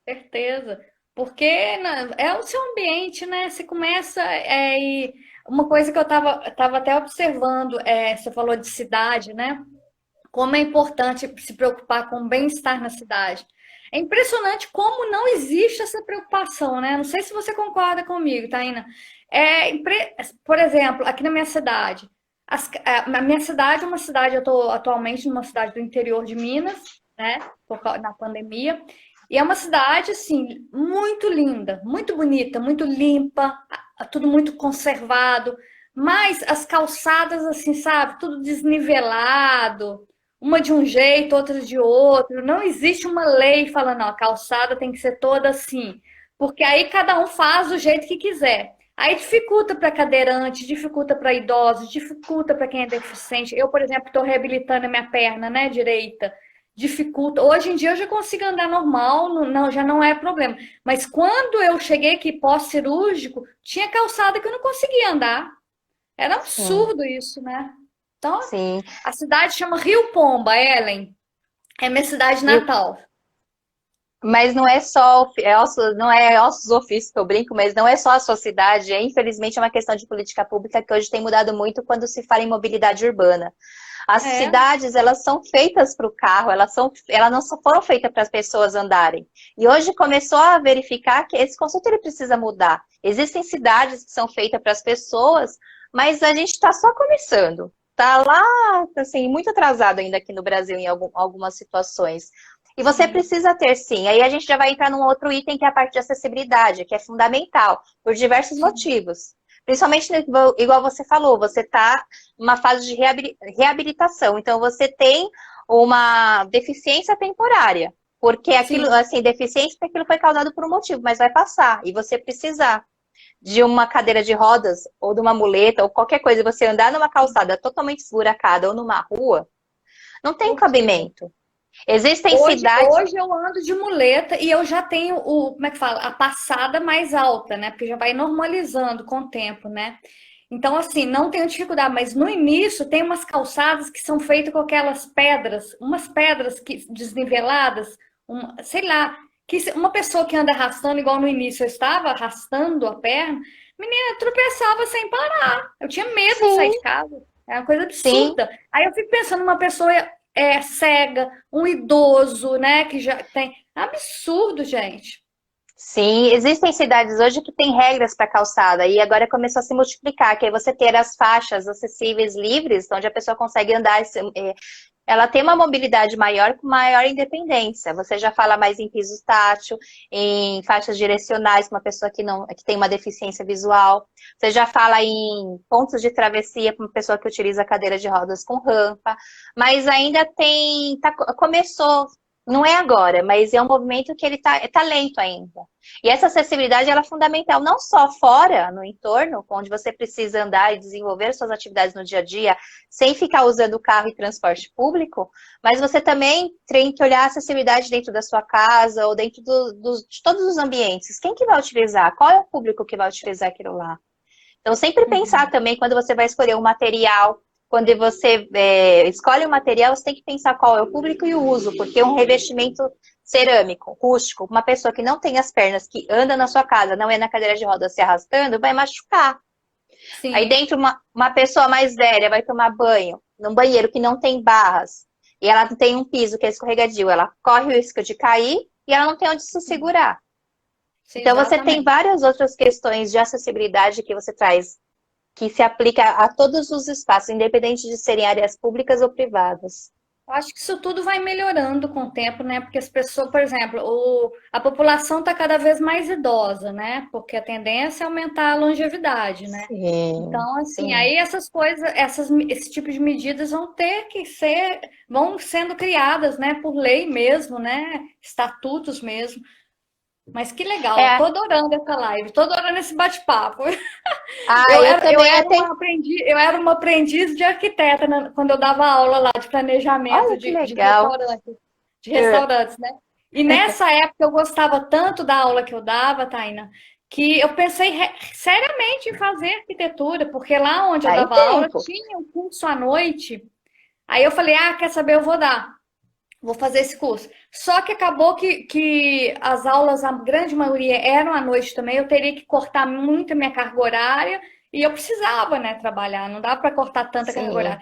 Certeza, porque é o seu ambiente, né? Você começa e uma coisa que eu tava até observando, você falou de cidade, né? Como é importante se preocupar com o bem-estar na cidade. É impressionante como não existe essa preocupação, né? Não sei se você concorda comigo, Taina. Por exemplo, aqui na minha cidade, a minha cidade é uma cidade, eu estou atualmente numa cidade do interior de Minas, né? Na pandemia. E é uma cidade, assim, muito linda, muito bonita, muito limpa, tudo muito conservado. Mas as calçadas, assim, sabe? Tudo desnivelado. Uma de um jeito, outra de outro. Não existe uma lei falando, não, a calçada tem que ser toda assim. Porque aí cada um faz do jeito que quiser. Aí dificulta para cadeirante, dificulta para idosos, dificulta para quem é deficiente. Eu, por exemplo, estou reabilitando a minha perna, né, direita. Dificulta. Hoje em dia eu já consigo andar normal, não, já não é problema. Mas quando eu cheguei aqui pós-cirúrgico, tinha calçada que eu não conseguia andar. Era absurdo isso, né? Então, sim. A cidade chama Rio Pomba, Ellen. É minha cidade natal. Mas não é só, não é ossos ofícios que eu brinco, mas não é só a sua cidade, infelizmente é uma questão de política pública que hoje tem mudado muito quando se fala em mobilidade urbana. As cidades, elas são feitas para o carro, elas não só foram feitas para as pessoas andarem. E hoje começou a verificar que esse conceito ele precisa mudar. Existem cidades que são feitas para as pessoas, mas a gente está só começando. Está lá, assim, muito atrasado ainda aqui no Brasil em algumas situações. E você precisa ter, sim. Aí a gente já vai entrar num outro item, que é a parte de acessibilidade, que é fundamental, por diversos motivos. Principalmente, igual você falou, você está numa fase de reabilitação. Então, você tem uma deficiência temporária. Porque aquilo, Sim. assim, deficiência porque aquilo foi causado por um motivo, mas vai passar. E você precisar de uma cadeira de rodas, ou de uma muleta, ou qualquer coisa, e você andar numa calçada totalmente esburacada ou numa rua, não tem Por quê? cabimento. Existem cidades. Hoje eu ando de muleta e eu já tenho como é que fala? A passada mais alta, né? Porque já vai normalizando com o tempo, né? Então, assim, não tenho dificuldade, mas no início tem umas calçadas que são feitas com aquelas pedras, umas pedras que desniveladas, sei lá, que uma pessoa que anda arrastando, igual no início eu estava arrastando a perna, menina, tropeçava sem parar. Eu tinha medo de sair Sim, de casa. É uma coisa sim. absurda. Aí eu fico pensando uma pessoa cega, um idoso, né, que já tem. Absurdo, gente. Sim, existem cidades hoje que têm regras para calçada e agora começou a se multiplicar, que é você ter as faixas acessíveis livres, onde a pessoa consegue andar, ela tem uma mobilidade maior com maior independência. Você já fala mais em piso tátil, em faixas direcionais para uma pessoa que não, que tem uma deficiência visual. Você já fala em pontos de travessia para uma pessoa que utiliza cadeira de rodas com rampa, mas ainda tem, começou. Não é agora, mas é um movimento que ele tá lento ainda. E essa acessibilidade ela é fundamental, não só fora, no entorno, onde você precisa andar e desenvolver suas atividades no dia a dia, sem ficar usando carro e transporte público, mas você também tem que olhar a acessibilidade dentro da sua casa ou dentro de todos os ambientes. Quem que vai utilizar? Qual é o público que vai utilizar aquilo lá? Então, sempre pensar Uhum. também quando você vai escolher um material, quando você escolhe um material, você tem que pensar qual é o público e o uso, porque um revestimento cerâmico, rústico, uma pessoa que não tem as pernas, que anda na sua casa, não é na cadeira de rodas se arrastando, vai machucar. Aí Sim, dentro, uma pessoa mais velha vai tomar banho num banheiro que não tem barras, e ela tem um piso que é escorregadio, ela corre o risco de cair e ela não tem onde se segurar. sim, Então, você tem exatamente. várias outras questões de acessibilidade que você traz que se aplica a todos os espaços, independente de serem áreas públicas ou privadas. Eu acho que isso tudo vai melhorando com o tempo, né? Porque as pessoas, por exemplo, a população está cada vez mais idosa, né? Porque a tendência é aumentar a longevidade, né? Sim, Então, assim, sim, aí essas coisas, esse tipo de medidas vão ter que ser, vão sendo criadas, né? Por lei mesmo, né? Estatutos mesmo. Mas que legal, tô é. adorando essa live, tô adorando esse bate-papo. Ah, eu Eu também era até. uma aprendiz de arquiteta quando eu dava aula lá de planejamento Olha que de legal. restaurantes, É. né? E nessa época eu gostava tanto da aula que eu dava, Taina, que eu pensei seriamente em fazer arquitetura, porque lá onde eu Tá em dava aula tempo. tinha um curso à noite. Aí eu falei, ah, quer saber, eu vou dar. Vou fazer esse curso. Só que acabou que as aulas, a grande maioria, eram à noite também. Eu teria que cortar muito a minha carga horária e eu precisava, né, trabalhar. Não dá para cortar tanta carga Sim, horária.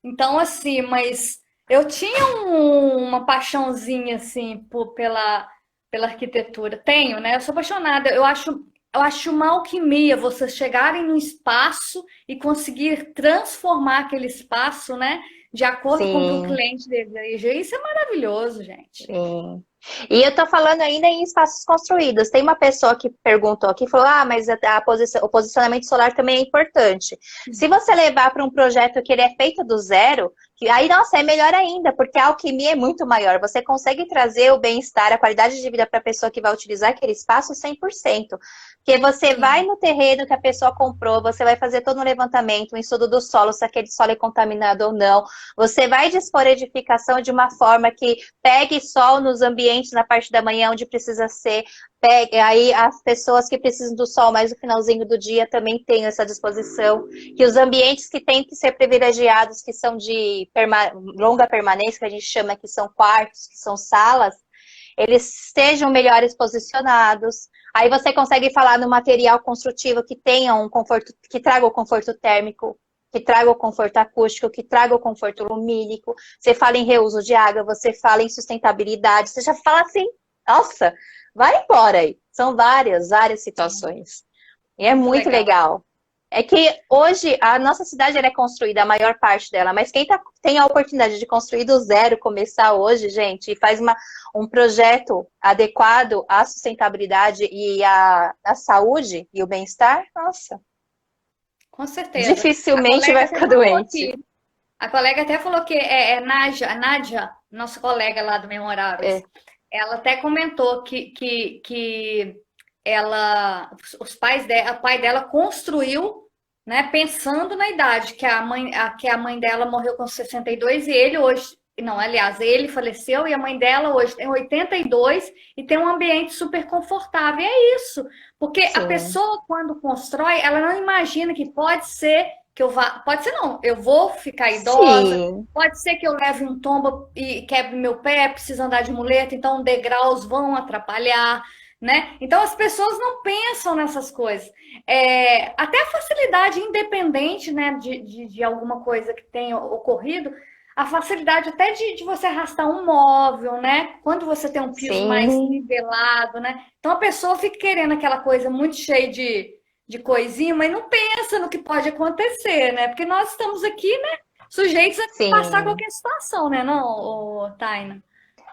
Então, assim, mas eu tinha uma paixãozinha, assim, pela arquitetura. Tenho, né? Eu sou apaixonada. Eu acho uma alquimia vocês chegarem num espaço e conseguir transformar aquele espaço, né? De acordo com o que o sim. cliente deseja. Isso é maravilhoso, gente. Sim. E eu tô falando ainda em espaços construídos. Tem uma pessoa que perguntou aqui, falou, ah, mas o posicionamento solar também é importante. Se você levar para um projeto que ele é feito do zero, aí, nossa, é melhor ainda, porque a alquimia é muito maior. Você consegue trazer o bem-estar, a qualidade de vida para a pessoa que vai utilizar aquele espaço 100%. Porque você vai Sim, no terreno que a pessoa comprou, você vai fazer todo um levantamento, um estudo do solo, se aquele solo é contaminado ou não. Você vai dispor a edificação de uma forma que pegue sol nos ambientes na parte da manhã onde precisa ser. Pegue, aí as pessoas que precisam do sol mais no finalzinho do dia também têm essa disposição. Que os ambientes que têm que ser privilegiados, que são de longa permanência, que a gente chama que são quartos, que são salas, eles estejam melhores posicionados. Aí você consegue falar no material construtivo que tenha um conforto, que traga o conforto térmico, que traga o conforto acústico, que traga o conforto lumínico. Você fala em reuso de água, você fala em sustentabilidade, você já fala assim, nossa, vai embora aí. São várias situações. E é muito muito legal. legal. É que hoje a nossa cidade ela é construída, a maior parte dela, mas quem tem a oportunidade de construir do zero, começar hoje, gente, e faz um projeto adequado à sustentabilidade e à saúde e o bem-estar, nossa, Com certeza. A dificilmente vai colega até ficar falou doente. aqui. A colega até falou que é Nádia, a Nádia, nossa colega lá do Memoráveis, É, ela até comentou que ela, os pais dela, a pai dela construiu, né, pensando na idade, que a mãe dela morreu com 62 e ele hoje, não, aliás, ele faleceu e a mãe dela hoje tem 82 e tem um ambiente super confortável. E é isso, porque a sim, pessoa quando constrói, ela não imagina que pode ser que eu vá, pode ser não, eu vou ficar idosa, sim, pode ser que eu leve um tombo e quebre meu pé, precisa andar de muleta, então degraus vão atrapalhar, né? Então as pessoas não pensam nessas coisas. Até a facilidade, independente, né, de alguma coisa que tenha ocorrido, a facilidade até de você arrastar um móvel, né? Quando você tem um piso mais sim, nivelado, né? Então a pessoa fica querendo aquela coisa muito cheia de coisinha, mas não pensa no que pode acontecer, né? Porque nós estamos aqui, né, sujeitos a passar sim. qualquer situação, né, não, ô, Taina?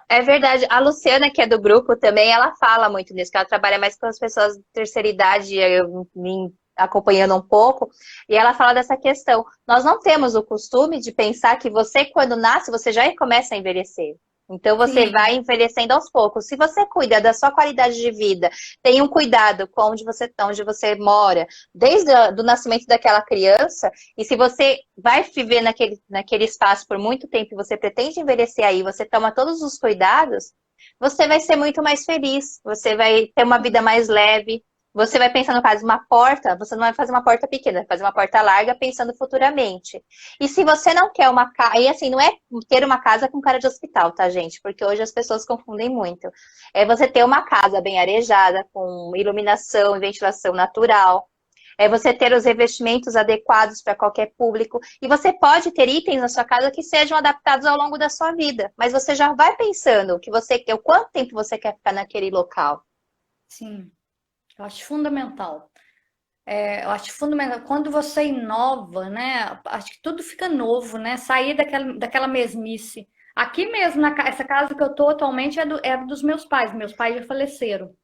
É verdade. A Luciana, que é do grupo também, ela fala muito nisso, que ela trabalha mais com as pessoas de terceira idade, eu me acompanhando um pouco, e ela fala dessa questão. Nós não temos o costume de pensar que você, quando nasce, você já começa a envelhecer. Então você Sim, vai envelhecendo aos poucos. Se você cuida da sua qualidade de vida, tem um cuidado com onde você está, onde você mora, desde o nascimento daquela criança, e se você vai viver naquele espaço por muito tempo e você pretende envelhecer aí, você toma todos os cuidados, você vai ser muito mais feliz, você vai ter uma vida mais leve, você vai pensar no caso de uma porta, você não vai fazer uma porta pequena, vai fazer uma porta larga pensando futuramente. E se você não quer uma casa, e assim, não é ter uma casa com cara de hospital, tá, gente? Porque hoje as pessoas confundem muito. É você ter uma casa bem arejada, com iluminação e ventilação natural, é você ter os revestimentos adequados para qualquer público. E você pode ter itens na sua casa que sejam adaptados ao longo da sua vida. Mas você já vai pensando o que você quer, o quanto tempo você quer ficar naquele local. sim, eu acho fundamental. Eu acho fundamental. Quando você inova, né? Acho que tudo fica novo, né? Sair daquela mesmice. Aqui mesmo, essa casa que eu tô atualmente é dos meus pais. Meus pais já faleceram.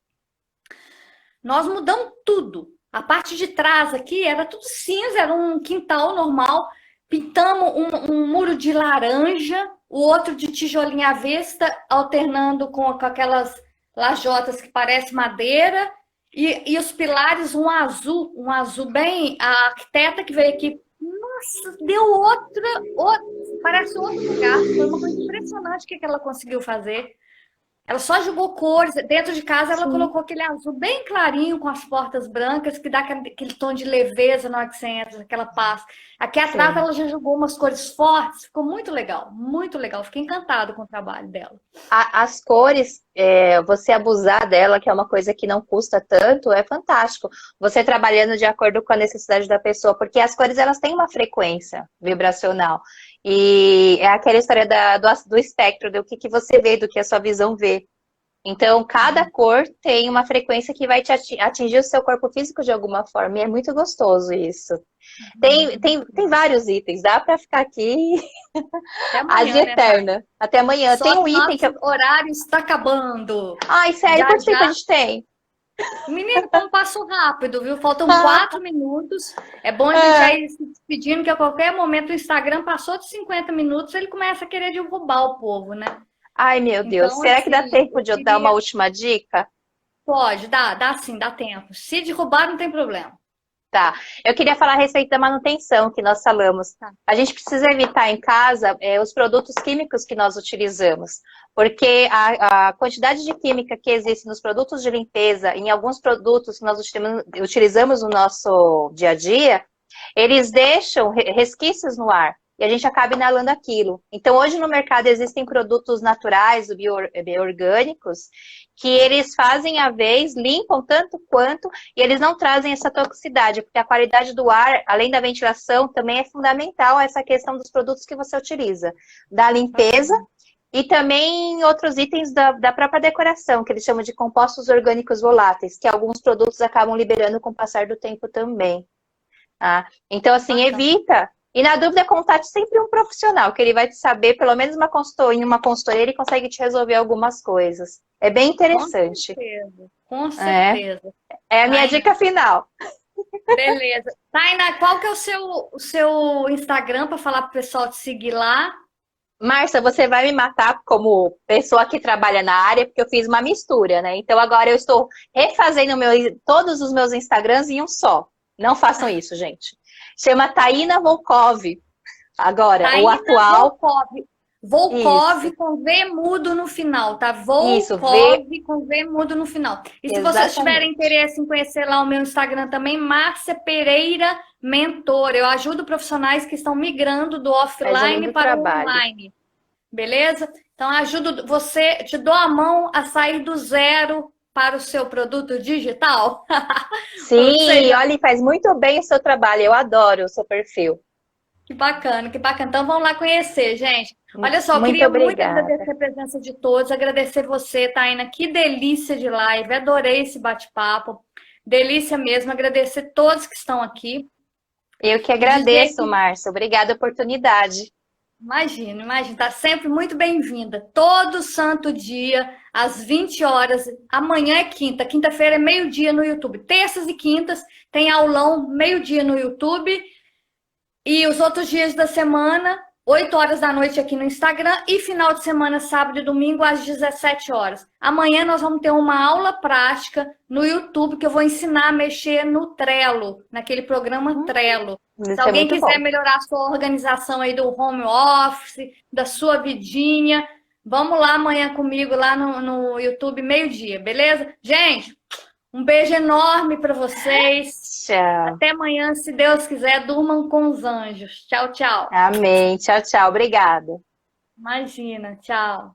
Nós mudamos tudo. A parte de trás aqui era tudo cinza, era um quintal normal. Pintamos um muro de laranja, o outro de tijolinho à vista, alternando com aquelas lajotas que parece madeira. E os pilares, um azul bem. A arquiteta que veio aqui, nossa, deu parece outro lugar. Foi uma coisa impressionante que ela conseguiu fazer. Ela só jogou cores. Dentro de casa, ela Sim, colocou aquele azul bem clarinho, com as portas brancas, que dá aquele tom de leveza na hora que você entra, aquela paz. Aqui atrás, sim. ela já jogou umas cores fortes. Ficou muito legal, muito legal. Fiquei encantada com o trabalho dela. As cores, você abusar dela, que é uma coisa que não custa tanto, é fantástico. Você trabalhando de acordo com a necessidade da pessoa, porque as cores elas têm uma frequência vibracional. E é aquela história do espectro, do que você vê, do que a sua visão vê. Então, cada cor tem uma frequência que vai atingir o seu corpo físico de alguma forma. E é muito gostoso isso. Tem vários itens, dá para ficar aqui Até ad amanhã, né, Thay? eterna. Até amanhã. Só Tem um que item que eu. nosso horário está acabando. Ai, sério, Já, quanto tempo a já. gente tem? Menino, como passou rápido, viu? Faltam 4 minutos. É bom a gente já Ah, ir se despedindo, que a qualquer momento o Instagram passou de 50 minutos, ele começa a querer derrubar o povo, né? ai, meu Deus. Então, Será que dá assim, tempo eu de eu dar uma queria. última dica? Pode, dá sim, dá tempo. Se derrubar, não tem problema. Tá. Eu queria falar a respeito da manutenção que nós falamos. Tá. A gente precisa evitar em casa os produtos químicos que nós utilizamos, porque a quantidade de química que existe nos produtos de limpeza, em alguns produtos que nós utilizamos no nosso dia a dia, eles deixam resquícios no ar. E a gente acaba inalando aquilo. Então, hoje no mercado existem produtos naturais, bio-orgânicos, que eles fazem a vez, limpam tanto quanto, e eles não trazem essa toxicidade, porque a qualidade do ar, além da ventilação, também é fundamental essa questão dos produtos que você utiliza. Da limpeza Bacana. e também outros itens da própria decoração, que eles chamam de compostos orgânicos voláteis, que alguns produtos acabam liberando com o passar do tempo também. Tá? Então, assim, Bacana. evita. E na dúvida, contate sempre um profissional, que ele vai te saber, pelo menos em uma consultoria, ele consegue te resolver algumas coisas. É bem Com interessante. certeza. Com É, certeza. é a minha Taina, dica final. Beleza. Taina, qual que é o seu Instagram para falar pro pessoal te seguir lá? Márcia, você vai me matar como pessoa que trabalha na área, porque eu fiz uma mistura, né? Então agora eu estou refazendo todos os meus Instagrams em um só. Não façam isso, gente. Chama Taina Volkov. Agora, o Taina atual. Volkov. Isso, Volkov com V mudo no final, tá? isso, Volkov com V mudo no final. E se vocês tiverem exatamente. interesse em conhecer lá o meu Instagram também, Márcia Pereira Mentor. Eu ajudo profissionais que estão migrando do Fazendo offline do para o trabalho. online. Beleza? Então, ajudo você, te dou a mão a sair do zero para o seu produto digital, ou Sim, seja, olha, faz muito bem o seu trabalho. Eu adoro o seu perfil. que bacana, que bacana. Então vamos lá conhecer, gente. Olha só, eu Muito queria muito obrigada. agradecer a presença de todos, agradecer você, Taina. Que delícia de live, adorei esse bate-papo. Delícia mesmo, agradecer todos que estão aqui Eu que e dizer agradeço, que, Márcia. Obrigada a oportunidade. imagina, tá sempre muito bem-vinda. Todo santo dia, às 20 horas. Amanhã é quinta, quinta-feira é meio-dia no YouTube. Terças e quintas tem aulão meio-dia no YouTube. E os outros dias da semana, 8 horas da noite aqui no Instagram e final de semana, sábado e domingo, às 17 horas. Amanhã nós vamos ter uma aula prática no YouTube que eu vou ensinar a mexer no Trello, naquele programa Trello. Se Isso é alguém muito quiser bom. melhorar a sua organização aí do home office, da sua vidinha, vamos lá amanhã comigo lá no YouTube, meio-dia, beleza? Gente, um beijo enorme para vocês. Tchau. Até amanhã, se Deus quiser, durmam com os anjos. Tchau, tchau. Amém. Tchau, tchau. Obrigada. Imagina, tchau.